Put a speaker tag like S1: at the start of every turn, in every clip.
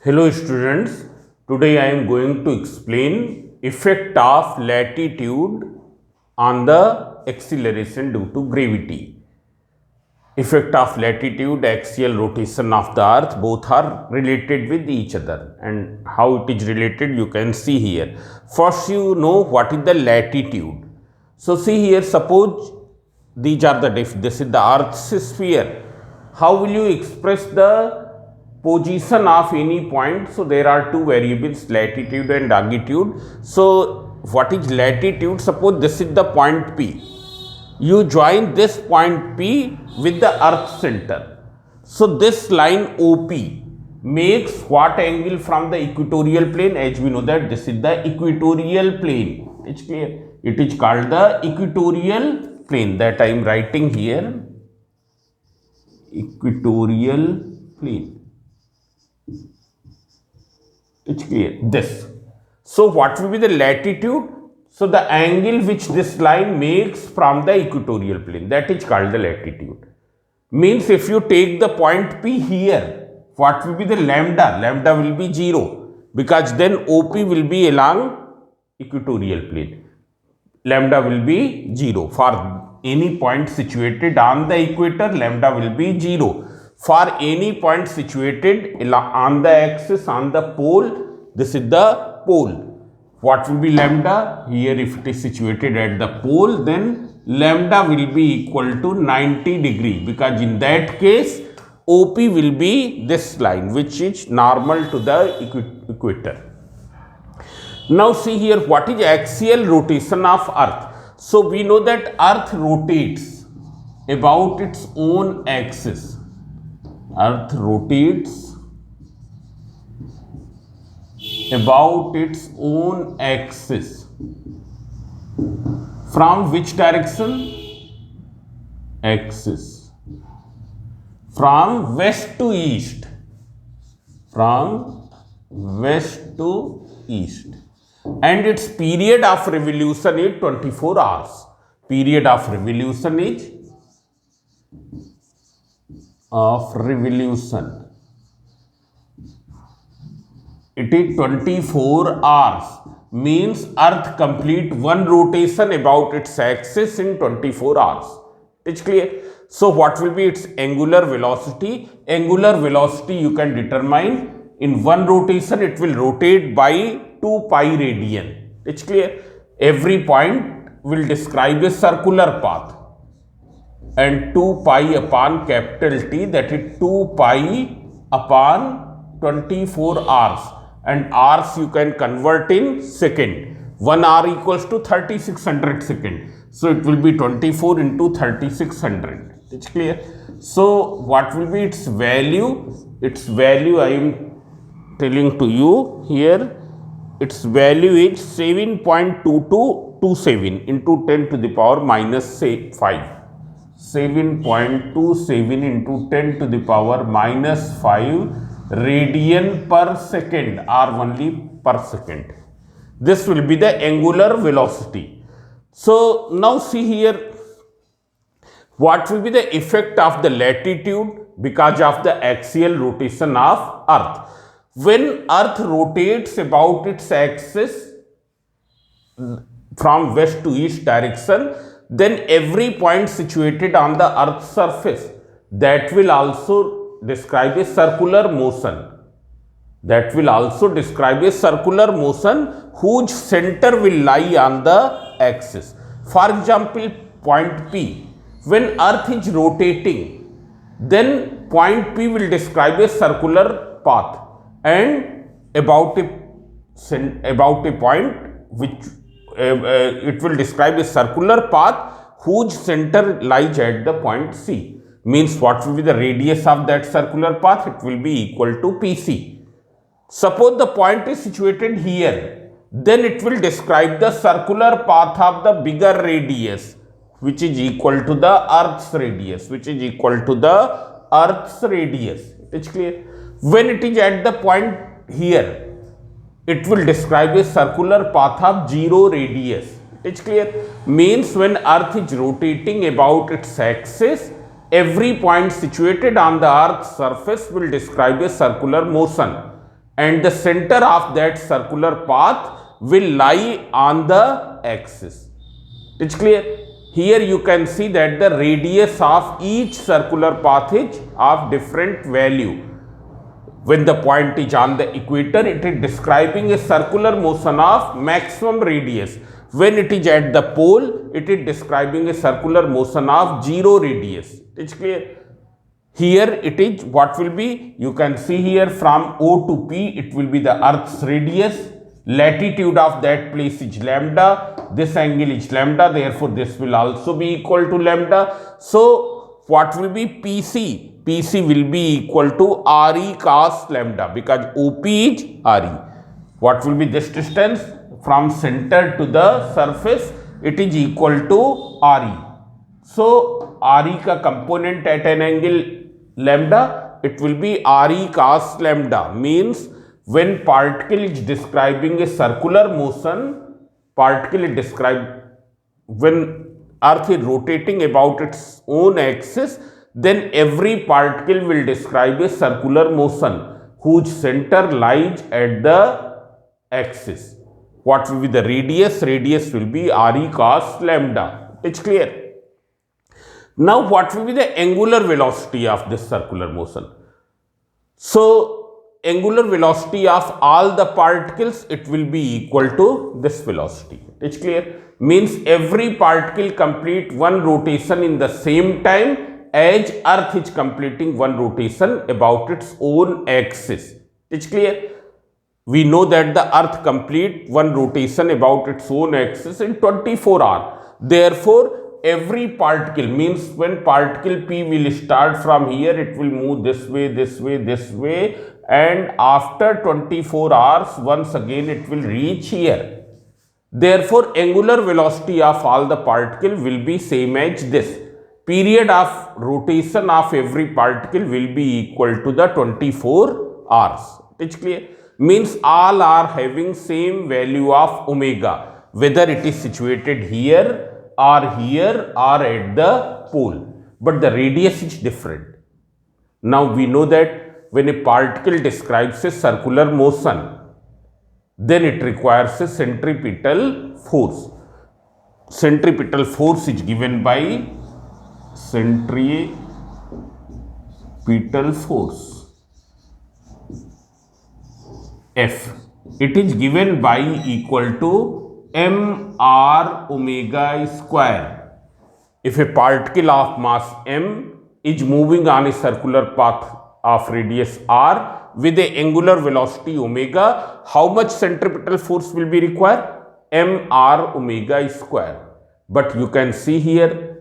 S1: Hello students, today I am going to explain effect of latitude on the acceleration due to gravity. Effect of latitude, axial rotation of the earth, both are related with each other, and how it is related you can see here. First you know what is the latitude. So see here, suppose these are the this is the earth's sphere. How will you express the position of any point? So there are two variables, latitude and longitude. So what is latitude? Suppose this is the point P. You join this point P with the earth center. So this line OP makes what angle from the equatorial plane? As we know that this is the equatorial plane. It's clear. It is called the equatorial plane, that I am writing here. Equatorial plane. It's clear. This. So what will be the latitude? So the angle which this line makes from the equatorial plane, that is called the latitude. Means if you take the point P here, what will be the lambda? Lambda will be 0 because then OP will be along equatorial plane. Lambda will be 0. For any point situated on the equator, lambda will be 0. For any point situated on the axis, on the pole, this is the pole. What will be lambda? Here if it is situated at the pole, then lambda will be equal to 90 degree, because in that case OP will be this line which is normal to the equator. Now see here, what is axial rotation of earth? So we know that earth rotates about its own axis. Earth rotates about its own axis. From which direction? Axis. From west to east. From west to east. And its period of revolution is 24 hours. Period of revolution is it is 24 hours. Means earth complete one rotation about its axis in 24 hours. It's clear. So what will be its angular velocity? Angular velocity you can determine in one rotation. It will rotate by 2 pi radian. It's clear. Every point will describe a circular path, and 2 pi upon capital T, that is 2 pi upon 24 hours, and hours you can convert in second. 1 hour equals to 3600 second. So it will be 24 into 3600. It's clear. So what will be its value? Its value I am telling to you here. Its value is 7.2227 into 10 to the power minus 5. 7.27 into 10 to the power minus 5 radian per second, or only per second. This will be the angular velocity. So now see here, what will be the effect of the latitude because of the axial rotation of earth? When earth rotates about its axis from west to east direction, then every point situated on the earth's surface, that will also describe a circular motion. That will also describe a circular motion whose center will lie on the axis. For example, point P, when earth is rotating, then point P will describe a circular path, and about a point which it will describe a circular path whose center lies at the point C. Means what will be the radius of that circular path? It will be equal to PC. Suppose the point is situated here, then it will describe the circular path of the bigger radius, which is equal to the earth's radius, It's clear. When it is at the point here, it will describe a circular path of 0 radius. It's clear. Means when earth is rotating about its axis, every point situated on the earth's surface will describe a circular motion, and the center of that circular path will lie on the axis. It's clear? Here you can see that the radius of each circular path is of different value. When the point is on the equator, it is describing a circular motion of maximum radius. When it is at the pole, it is describing a circular motion of zero radius. It's clear? Here it is what will be, you can see here from O to P, it will be the Earth's radius. Latitude of that place is lambda. This angle is lambda, therefore this will also be equal to lambda. So what will be PC? PC will be equal to RE cos lambda, because OP is RE. What will be this distance from center to the surface? It is equal to RE. So RE ka component at an angle lambda, it will be RE cos lambda, means when particle is describing a circular motion, particle is described when Earth is rotating about its own axis, then every particle will describe a circular motion whose center lies at the axis. What will be the radius? Radius will be RE cos lambda. It's clear? Now what will be the angular velocity of this circular motion? So angular velocity of all the particles, it will be equal to this velocity. It's clear? Means every particle complete one rotation in the same time as Earth is completing one rotation about its own axis. It's clear? We know that the Earth complete one rotation about its own axis in 24 hours. Therefore, every particle, means when particle P will start from here, it will move this way, this way, this way, and after 24 hours, once again it will reach here. Therefore, angular velocity of all the particle will be same as this. Period of rotation of every particle will be equal to the 24 hours. It's clear? Means all are having same value of omega, whether it is situated here or at the pole. But the radius is different. Now we know that when a particle describes a circular motion, then it requires a centripetal force. Centripetal force is given by centripetal force F. It is given by equal to mr omega square. If a particle of mass m is moving on a circular path of radius r with a angular velocity omega, how much centripetal force will be required? mr omega square. But you can see here,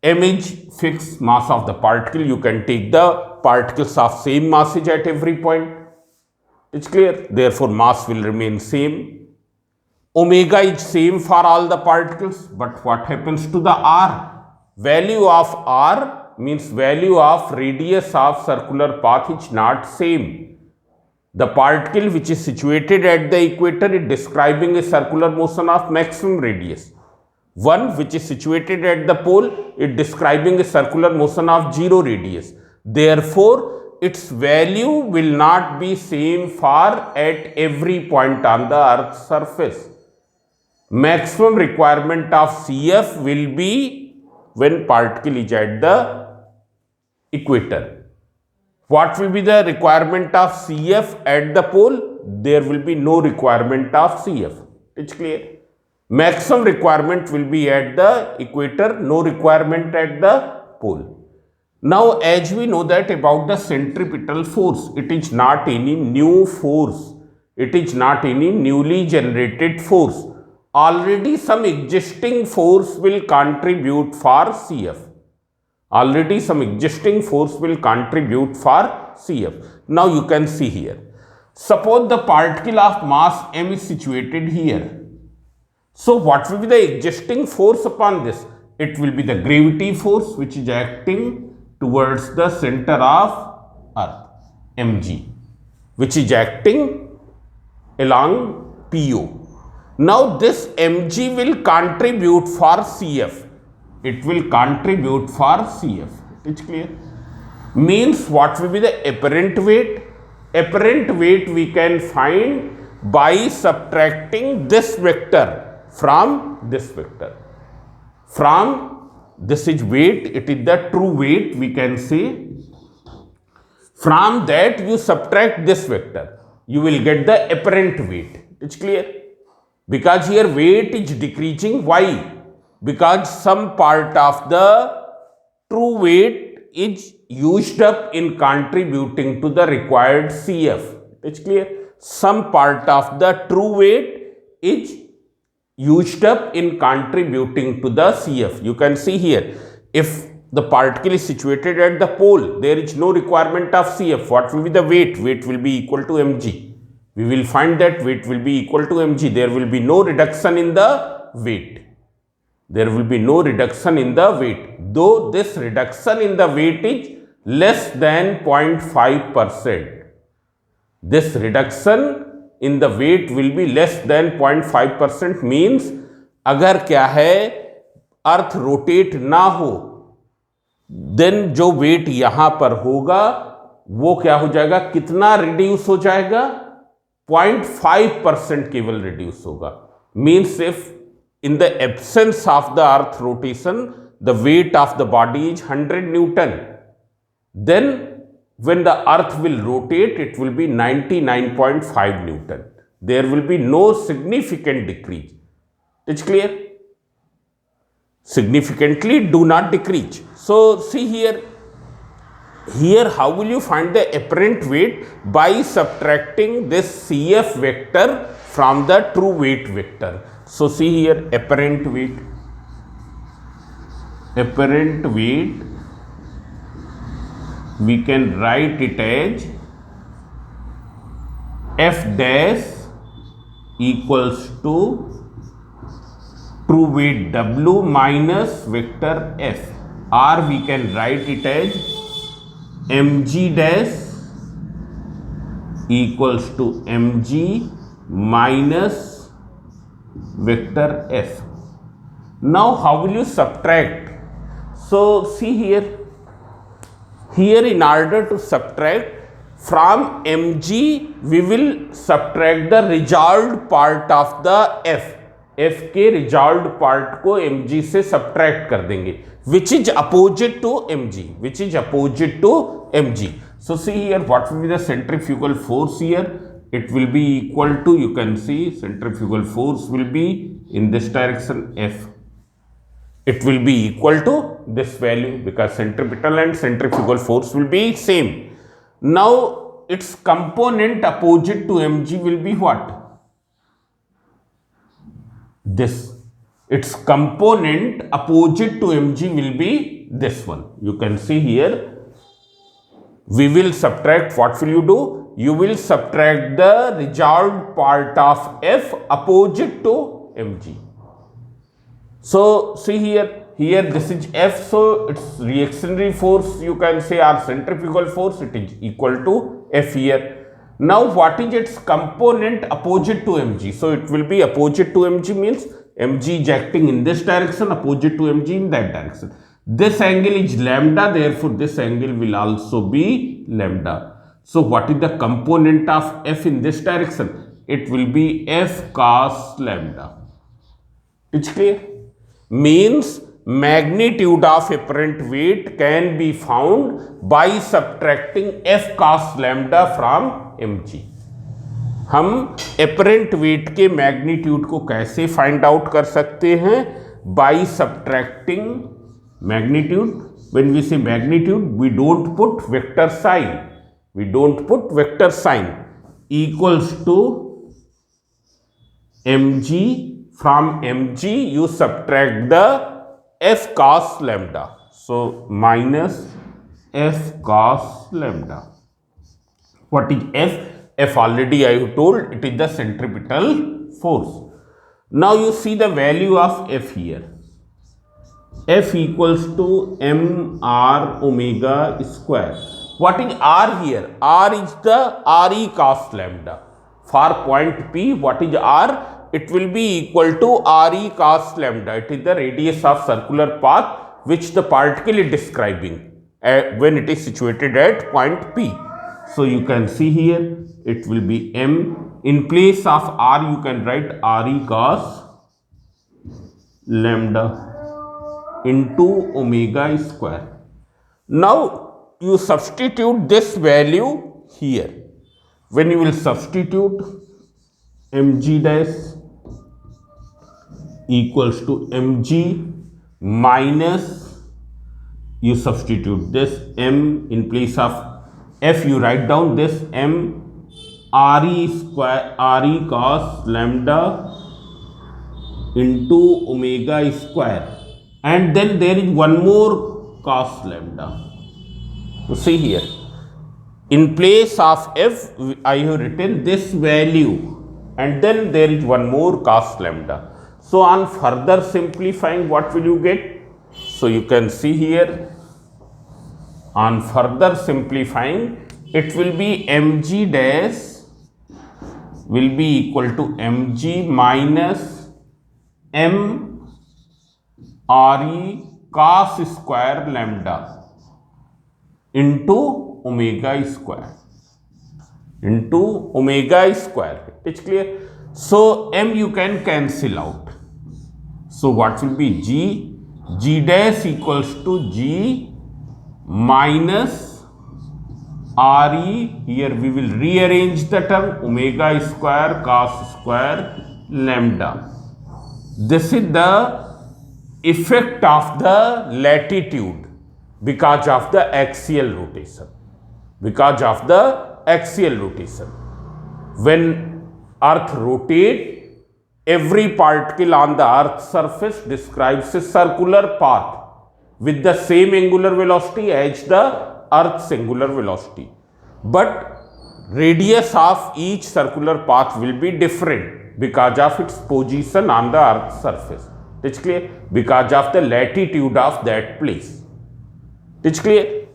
S1: m is fixed mass of the particle. You can take the particles of same massage at every point. It's clear? Therefore, mass will remain same. Omega is same for all the particles. But what happens to the r? Value of r means value of radius of circular path is not same. The particle which is situated at the equator is describing a circular motion of maximum radius. One which is situated at the pole is describing a circular motion of zero radius. Therefore, its value will not be same for at every point on the Earth's surface. Maximum requirement of CF will be when particle is at the equator. What will be the requirement of CF at the pole? There will be no requirement of CF. It's clear? Maximum requirement will be at the equator, no requirement at the pole. Now, as we know that about the centripetal force, it is not any new force. It is not any newly generated force. Already some existing force will contribute for CF. Already some existing force will contribute for CF. Now you can see here. Suppose the particle of mass m is situated here. So what will be the existing force upon this? It will be the gravity force which is acting towards the center of Earth, mg, which is acting along PO. Now this mg will contribute for CF. It will contribute for CF. It's clear? Means what will be the apparent weight? apparent weight we can find by subtracting this vector from this vector. From this is weight, it is the true weight we can say. From that you subtract this vector, you will get the apparent weight. It's clear? Because here weight is decreasing. Why? Because some part of the true weight is used up in contributing to the required CF. It's clear? Some part of the true weight is used up in contributing to the CF. You can see here, if the particle is situated at the pole, there is no requirement of CF. What will be the weight? Weight will be equal to mg. We will find that weight will be equal to mg. There will be no reduction in the weight. There will be no reduction in the weight. Though this reduction in the weight is less than 0.5%. This reduction in the weight will be less than 0.5%. means अगर क्या है earth rotate ना हो, then जो wait यहां पर होगा वो क्या हो जाएगा, कितना रिड्यूस हो जाएगा, 0.5% केवल रिड्यूस होगा. Means if in the absence of the earth rotation the weight of the body is 100 Newton, then when the earth will rotate it will be 99.5 Newton. There will be no significant decrease. It's clear? Significantly do not decrease. So see here how will you find the apparent weight? By subtracting this CF vector from the true weight vector. So see here, apparent weight we can write it as F dash equals to true weight W minus vector F, or we can write it as mg dash equals to mg minus vector F. Now how will you subtract? So see here in order to subtract from mg we will subtract the resolved part of the F. F के resolved part को mg से subtract कर देंगे, which is opposite to mg. So see here what will be the centrifugal force here. It will be equal to, you can see centrifugal force will be in this direction F. It will be equal to this value because centripetal and centrifugal force will be same. Now its component opposite to mg will be what? This. Its component opposite to mg will be this one. You can see here we will subtract. What will you do? You will subtract the resolved part of F opposite to mg. So see here this is F, so its reactionary force you can say or centrifugal force, it is equal to F here. Now what is its component opposite to mg? So it will be opposite to mg means mg is acting in this direction, opposite to mg in that direction. This angle is lambda, therefore this angle will also be lambda. So what is the component of F in this direction? It will be F cos lambda. It's clear? Means magnitude of apparent weight can be found by subtracting F cos lambda from mg. हम apparent weight के magnitude को कैसे find out कर सकते हैं? By subtracting magnitude. When we say magnitude, we don't put vector sign. Equals to mg. From mg you subtract the F cos lambda. So minus F cos lambda. What is F? F already I have told, it is the centripetal force. Now you see the value of F here. F equals to mr omega square. What is R here? R is the Re cos lambda. For point P, what is R? It will be equal to Re cos lambda. It is the radius of circular path which the particle is describing when it is situated at point P. So you can see here it will be m. In place of r you can write re cos lambda into omega square. Now you substitute this value here. When you will substitute mg dash equals to mg minus, you substitute this m in place of f, you write down this m re square re cos lambda into omega square, and then there is one more cos lambda. You see here, in place of f I have written this value, and then there is one more cos lambda. So on further simplifying, what will you get? So you can see here, on further simplifying, it will be mg dash will be equal to mg minus m re cos square lambda into omega square. It's clear? So m you can cancel out. So what will be g dash equals to g minus re, here we will rearrange the term, omega square cos square lambda. This is the effect of the latitude because of the axial rotation. When earth rotates, every particle on the earth's surface describes a circular path with the same angular velocity as the earth's angular velocity, but radius of each circular path will be different because of its position on the earth's surface. It's clear? Because of the latitude of that place. It's clear?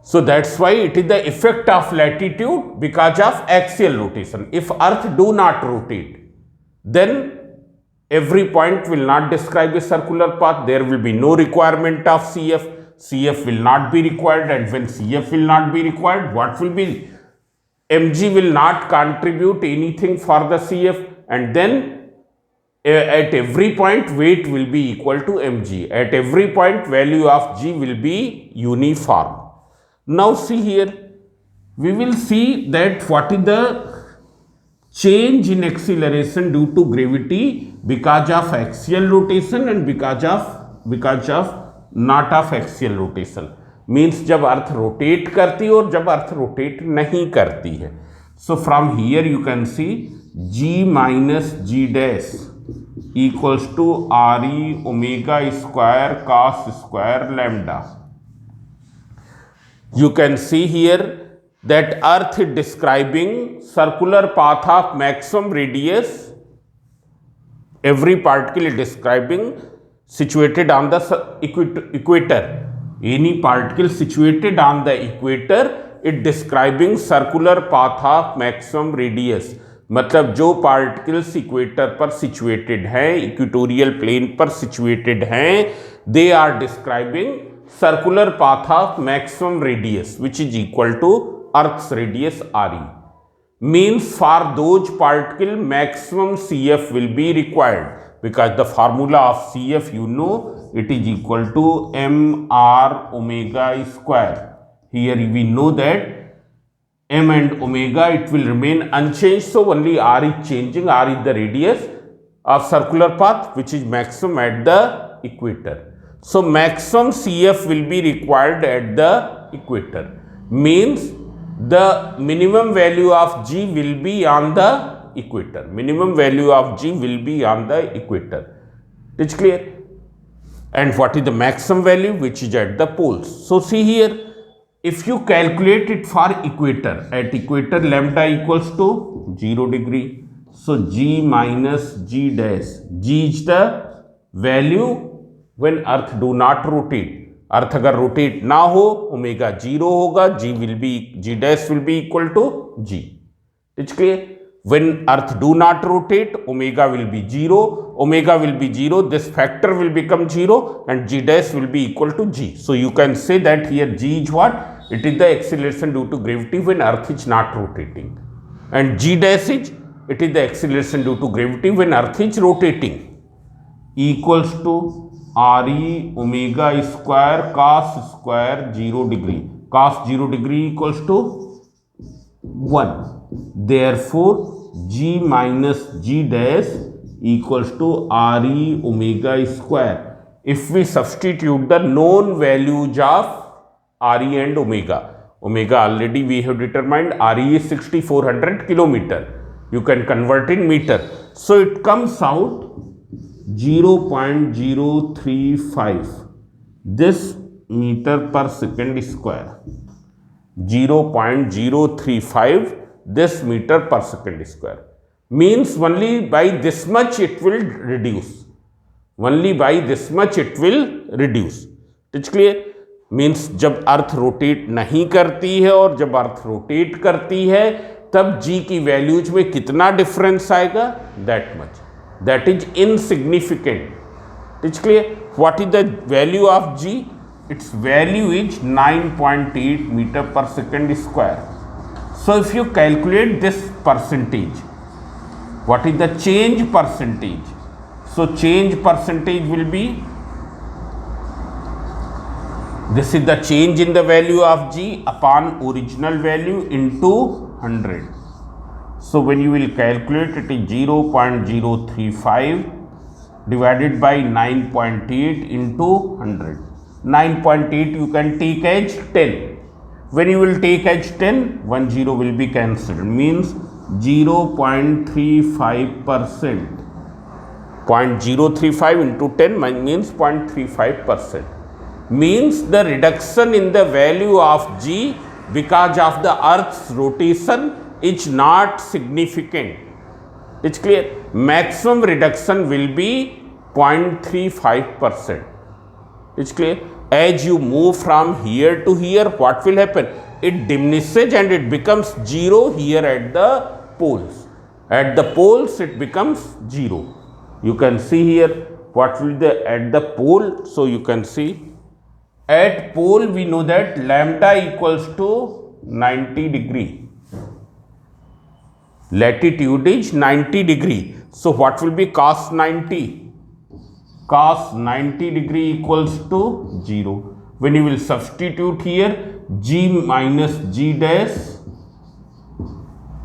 S1: So that's why it is the effect of latitude because of axial rotation. If earth do not rotate, then every point will not describe a circular path. There will be no requirement of CF. CF will not be required, and when CF will not be required, what will be? Mg will not contribute anything for the CF, and then at every point weight will be equal to mg. At every point value of g will be uniform. Now see here, we will see that what is the change in acceleration due to gravity because of axial rotation and because of not of axial rotation. Means जब earth rotate करती है और जब earth rotate नहीं करती है. So from here you can see g minus g dash equals to re omega square cos square lambda. You can see here that earth is describing circular path of maximum radius. Every particle is describing situated on the equator. Any particle situated on the equator is describing circular path of maximum radius. मतलब जो particles equator पर situated हैं, equatorial plane पर situated हैं, they are describing circular path of maximum radius, which is equal to Earth's radius re. Means for those particles maximum CF will be required, because the formula of CF you know, it is equal to mr omega square. Here we know that m and omega it will remain unchanged, so only r is changing. R is the radius of circular path which is maximum at the equator. So maximum CF will be required at the equator. Means the minimum value of g will be on the equator. It's clear? And what is the maximum value? Which is at the poles. So see here, if you calculate it for equator, at equator lambda equals to 0 degree. So g minus g dash, g is the value when earth do not rotate. अर्थ अगर rotate ना हो, omega 0 होगा, g dash will be equal to g. It's clear? When earth do not rotate, omega will be 0, this factor will become 0 and g dash will be equal to g. So you can say that here g is what? it is the acceleration due to gravity when earth is not rotating, and g dash is, it is the acceleration due to gravity when earth is rotating, equals to re omega square cos square 0 degree. Cos 0 degree equals to 1. Therefore g minus g dash equals to re omega square. If we substitute the known values of re and omega already we have determined, re is 6400 kilometer, you can convert in meter, so it comes out 0.035 this meter per second square. 0.035 this meter per second square means only by this much it will reduce. Only by this much it will reduce. It's clear? Means जब earth rotate नहीं करती है और जब earth rotate करती है तब जी की वैल्यूज में कितना डिफरेंस आएगा, that much, that is insignificant. It's clear? What is the value of G? Its value is 9.8 metre per second square. So if you calculate this percentage, what is the change percentage? So change percentage will be, this is the change in the value of g upon original value into 100. So when you will calculate, it is 0.035 divided by 9.8 into 100. 9.8 you can take as 10. When you will take as 10, 1 0 will be cancelled, means 0.35%. 0.035 into 10 means 0.35%. Means the reduction in the value of g because of the earth's rotation is not significant. It's clear? Maximum reduction will be 0.35%. It's clear? As you move from here to here, what will happen? It diminishes and it becomes 0 here at the poles. At the poles it becomes 0. You can see here what will the at the pole. So you can see at pole we know that lambda equals to 90 degree. Latitude is 90 degree. So what will be cos 90? Cos 90 degree equals to 0. When you will substitute here, g minus g dash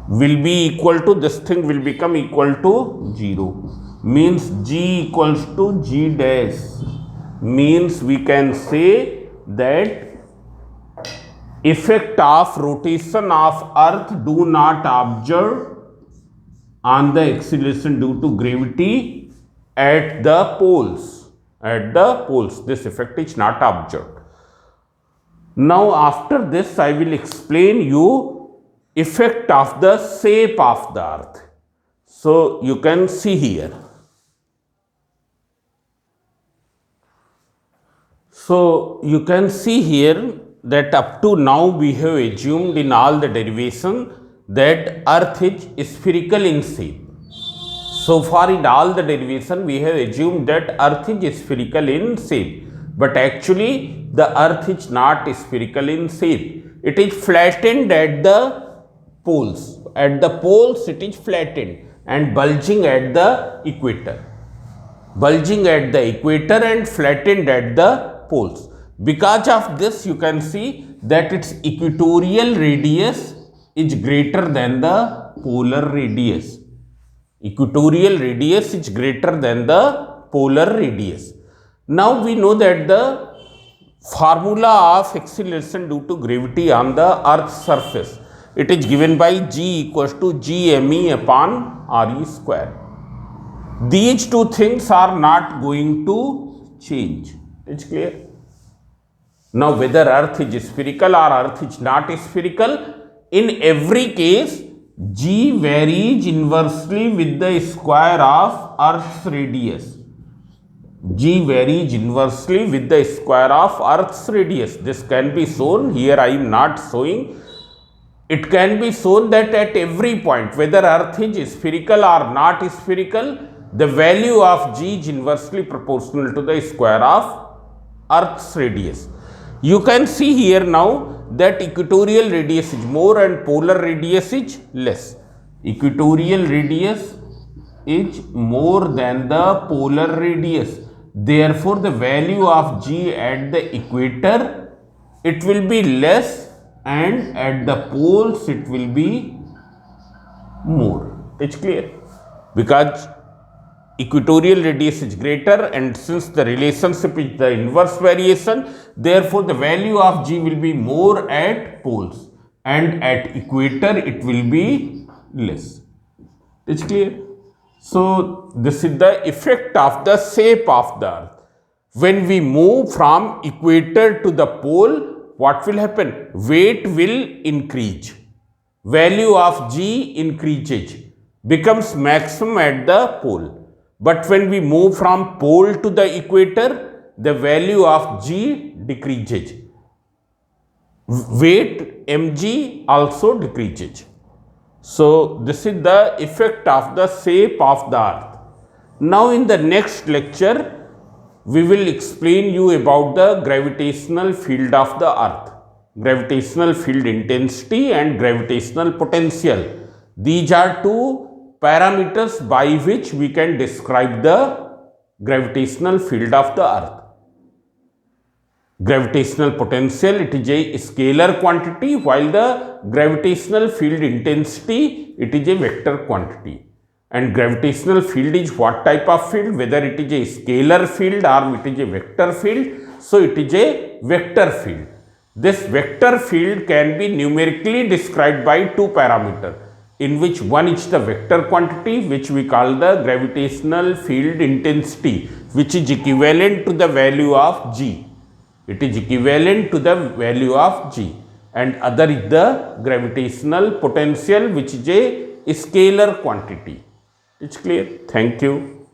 S1: will be equal to, this thing will become equal to 0. Means g equals to g dash. Means we can say that effect of rotation of earth do not observe on the acceleration due to gravity at the poles. At the poles this effect is not observed. Now after this I will explain you effect of the shape of the earth. So you can see here. So you can see here that up to now we have assumed in all the derivation that earth is spherical in shape. So far in all the derivation we have assumed that earth is spherical in shape, but actually the earth is not spherical in shape. It is flattened at the poles. At the poles it is flattened and bulging at the equator. Bulging at the equator and flattened at the poles. Because of this you can see that its equatorial radius is greater than the polar radius. Equatorial radius is greater than the polar radius. Now we know that the formula of acceleration due to gravity on the earth's surface, it is given by g equals to gme upon re square. These two things are not going to change. It's clear? Now whether earth is spherical or earth is not spherical, in every case g varies inversely with the square of earth's radius. G varies inversely with the square of earth's radius. This can be shown. Here I am not showing. It can be shown that at every point, whether earth is spherical or not spherical, the value of g is inversely proportional to the square of earth's radius. You can see here now that equatorial radius is more and polar radius is less. Equatorial radius is more than the polar radius. Therefore, the value of g at the equator, it will be less, and at the poles it will be more. It's clear? Because equatorial radius is greater, and since the relationship is the inverse variation, therefore the value of g will be more at poles, and at equator it will be less. It's clear? So this is the effect of the shape of the earth. When we move from equator to the pole, what will happen? Weight will increase. Value of g increases, becomes maximum at the pole. But when we move from pole to the equator, the value of g decreases. Weight mg also decreases. So this is the effect of the shape of the earth. Now in the next lecture, we will explain you about the gravitational field of the earth, gravitational field intensity and gravitational potential. These are two parameters by which we can describe the gravitational field of the earth. Gravitational potential, it is a scalar quantity, while the gravitational field intensity, it is a vector quantity. And gravitational field is what type of field? Whether it is a scalar field or it is a vector field. So it is a vector field. This vector field can be numerically described by two parameters, in which one is the vector quantity, which we call the gravitational field intensity, which is equivalent to the value of g. It is equivalent to the value of g. And other is the gravitational potential, which is a scalar quantity. It's clear? Thank you.